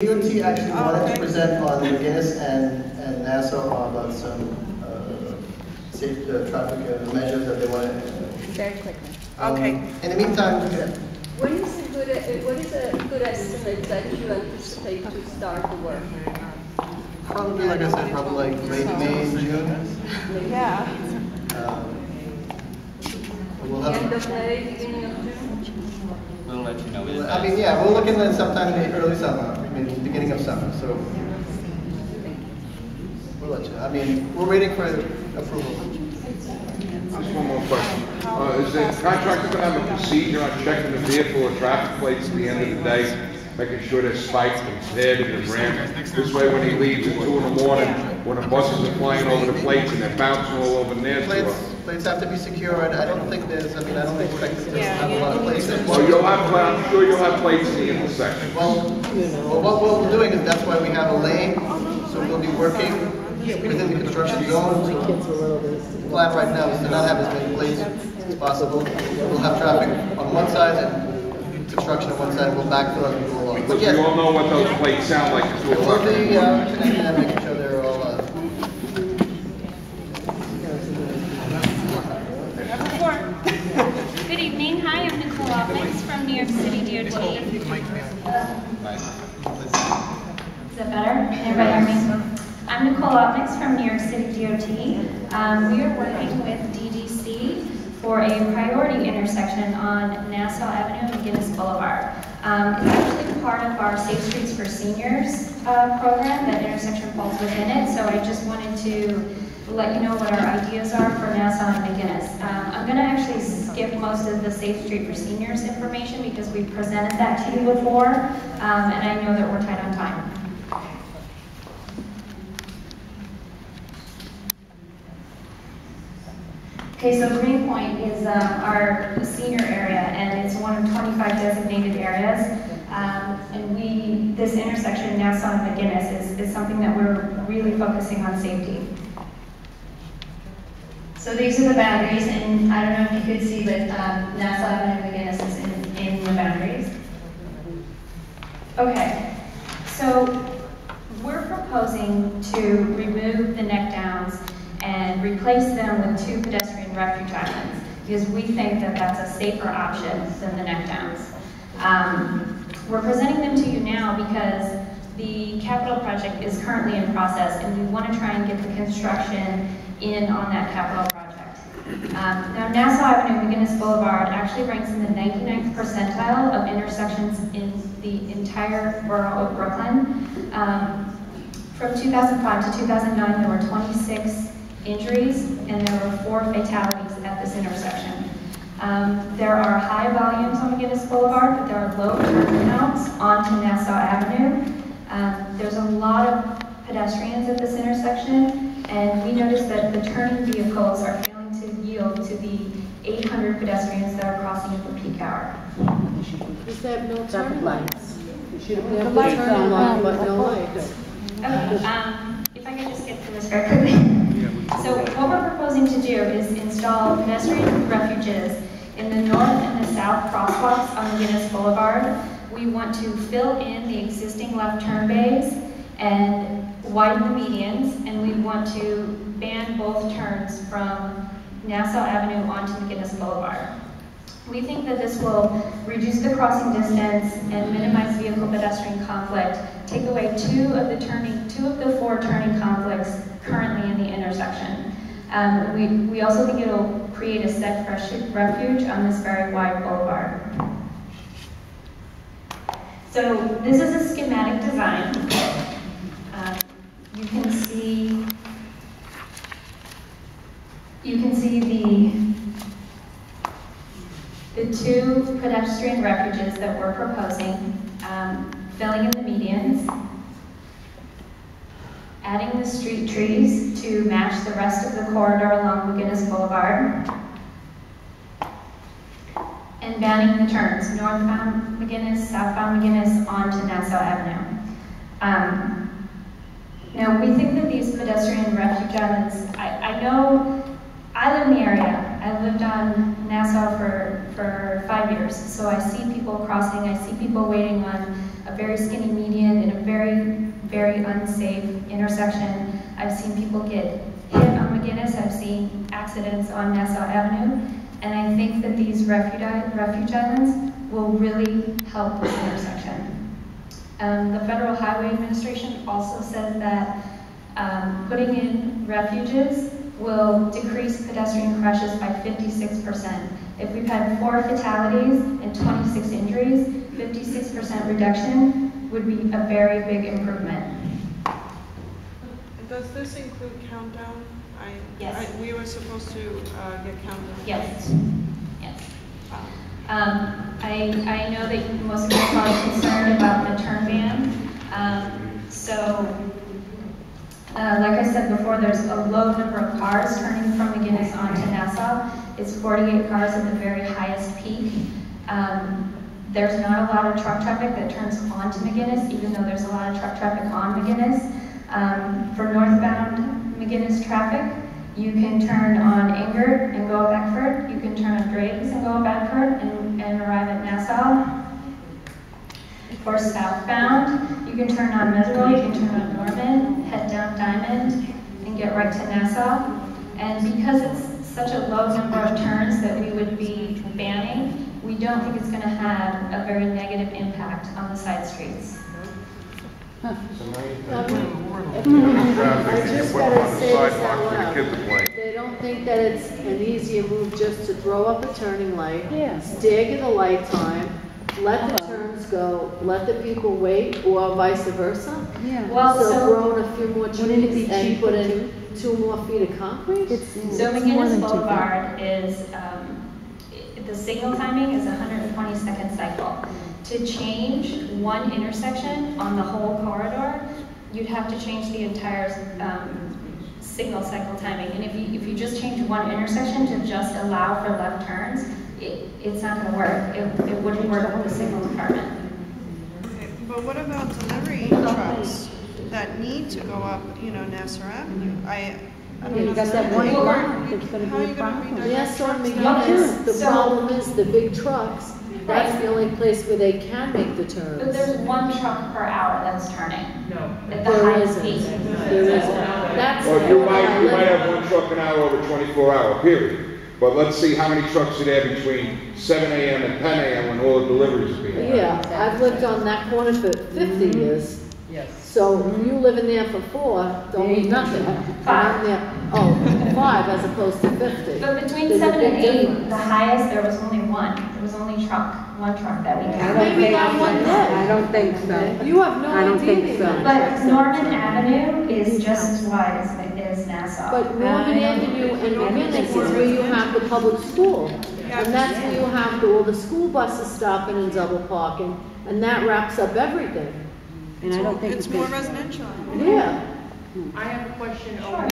DOT actually wanted to present on McGinnis and Nassau about some safe traffic measures that they want to. Very quickly. Okay. In the meantime, What is a good estimate that you anticipate to start the work? probably, like I said, probably like late May, June. Yeah. We'll End have. of May, beginning of June? We'll let you know. in I mean, advance. yeah, we're looking at sometime in the early summer, maybe beginning of summer. So we'll let you know. I mean, we're waiting for approval. Just one more question. Is the contractor going to have a procedure on checking the vehicle or traffic plates at the end of the day, making sure they're spiked and paired and they're rammed? This way, when he leaves at 2 in the morning, when the buses are flying over the plates and they're bouncing all over Plates have to be secure. I don't think there's. I mean, I don't expect that there's have a lot of plates. So you'll have, I'm sure you'll have plates in the intersection. Well, what we're doing is that's why we have a lane. So we'll be working within the construction zone. The plan right now is to not have as many plates as possible. We'll have traffic on one side and construction on one side. We'll backfill as we go along. But Because you all know what those plates sound like at 2 we'll o'clock. be connecting and making sure they're all. Good evening. Hi, I'm Nicole Opnix from New York City DOT. Is that better? Can everybody hear me? I'm Nicole Opnix from New York City DOT. We are working with DDC for a priority intersection on Nassau Avenue and McGinnis Boulevard. It's actually part of our Safe Streets for Seniors program. That intersection falls within it, so I just wanted to let you know what our ideas are for Nassau and McGinnis. I'm going to actually skip most of the Safe Street for Seniors information because we presented that to you before, and I know that we're tight on time. Okay, so Greenpoint is our senior area, and it's one of 25 designated areas. And this intersection, Nassau and McGinnis, is something that we're really focusing on safety. So these are the boundaries, and I don't know if you could see, but Nassau Avenue and McGinnis is in the boundaries. Okay, so we're proposing to remove the neck downs and replace them with 2 pedestrian refuge islands because we think that that's a safer option than the neck downs. We're presenting them to you now because the capital project is currently in process and we want to try and get the construction in on that capital project. Now Nassau Avenue and McGinnis Boulevard actually ranks in the 99th percentile of intersections in the entire borough of Brooklyn. From 2005 to 2009 there were 26 injuries and there were 4 fatalities at this intersection. There are high volumes on McGinnis Boulevard, but there are low turn counts onto Nassau Avenue. There's a lot of pedestrians at this intersection, and we noticed that the turning vehicles are failing to yield to the 800 pedestrians that are crossing at the peak hour. Is that no traffic lights? Should have The lights are on, but no lights. Okay, if I could just get through this very quickly. So what we're proposing to do is install pedestrian refuges in the north and the south crosswalks on McGinnis Boulevard. We want to fill in the existing left turn bays and widen the medians, and we want to ban both turns from Nassau Avenue onto McGinnis Boulevard. We think that this will reduce the crossing distance and minimize vehicle-pedestrian conflict, take away 2 of the 4 turning conflicts currently in the intersection. We also think it will create a safe refuge on this very wide boulevard. So this is a schematic design. You can see the 2 pedestrian refuges that we're proposing, filling in the medians, adding the street trees to match the rest of the corridor along McGinnis Boulevard, and banning the turns, northbound McGinnis, southbound McGinnis, onto Nassau Avenue. Now, we think that these pedestrian refuge islands, I know, I live in the area. I lived on Nassau for 5 years, so I see people crossing, I see people waiting on a very skinny median in a very, very unsafe intersection. I've seen people get hit on McGinnis. I've seen accidents on Nassau Avenue. And I think that these refuge islands will really help this intersection. The Federal Highway Administration also said that putting in refuges will decrease pedestrian crashes by 56%. If we've had 4 fatalities and 26 injuries, 56% reduction would be a very big improvement. Does this include countdown? Yes. We were supposed to get countdown. Yes. Yes. I know that most of you are probably concerned about the turn ban. Like I said before, there's a low number of cars turning from McGinnis onto Nassau. It's 48 cars at the very highest peak. There's not a lot of truck traffic that turns onto McGinnis, even though there's a lot of truck traffic on McGinnis. For northbound McGinnis traffic, you can turn on Ingert and go up Beckford. You can turn on Driggs and go up Beckford and arrive at Nassau. For southbound, you can turn on Meserole, you can turn on Norman, head down Diamond, and get right to Nassau. And because it's such a low number of turns that we would be banning, we don't think it's going to have a very negative impact on the side streets. So now you think traffic, and you put them on the sidewalk for the kids to play. They don't think that it's an easier move just to throw up a turning light, Yeah. stagger the light time, let the turns go, let the people wait, or vice versa. Yeah. Well, So so throw in a few more Wouldn't it trees be and cheaper put in 2 more feet of concrete? It's more McGinnis than 2 feet. Boulevard is, the signal timing is a 120-second cycle. To change one intersection on the whole corridor, you'd have to change the entire signal cycle timing. And if you just change one intersection to just allow for left turns, it's not going to work. It wouldn't work with the signal department. Okay, but what about delivery trucks that need to go up, Nassau Avenue? I don't Yeah, you know. got that one How block that's gonna are be a you gonna problem. redirect Yes, on trucks? McGinnis, the So- problem is the big trucks. That's the only place where they can make the But turns. there's 1 truck per hour that's turning. No. At the There highest isn't. peak. There isn't. That's Well, the you one I might live have 1 truck an hour over 24-hour period. But let's see how many trucks are there between 7 a.m. and 10 a.m. when all the deliveries are being made. Yeah, I've lived on that corner for 50 years. Yes. So you living there for 4 don't mean nothing. I'm there, 5 as opposed to 50. But between There's a 7 and big 8, difference. the highest, there was only 1. There was only one truck that we I had. don't Maybe think not one day. I don't think so. You have no I don't idea. think so. the amount of But trucks that Norman turn. Avenue is just as wide as Nassau. But Norman Avenue and McGinnis is where you have the public school. And that's where you have all the school buses stopping and double parking, and that wraps up everything. And I don't think It's more residential. Yeah. I have a question.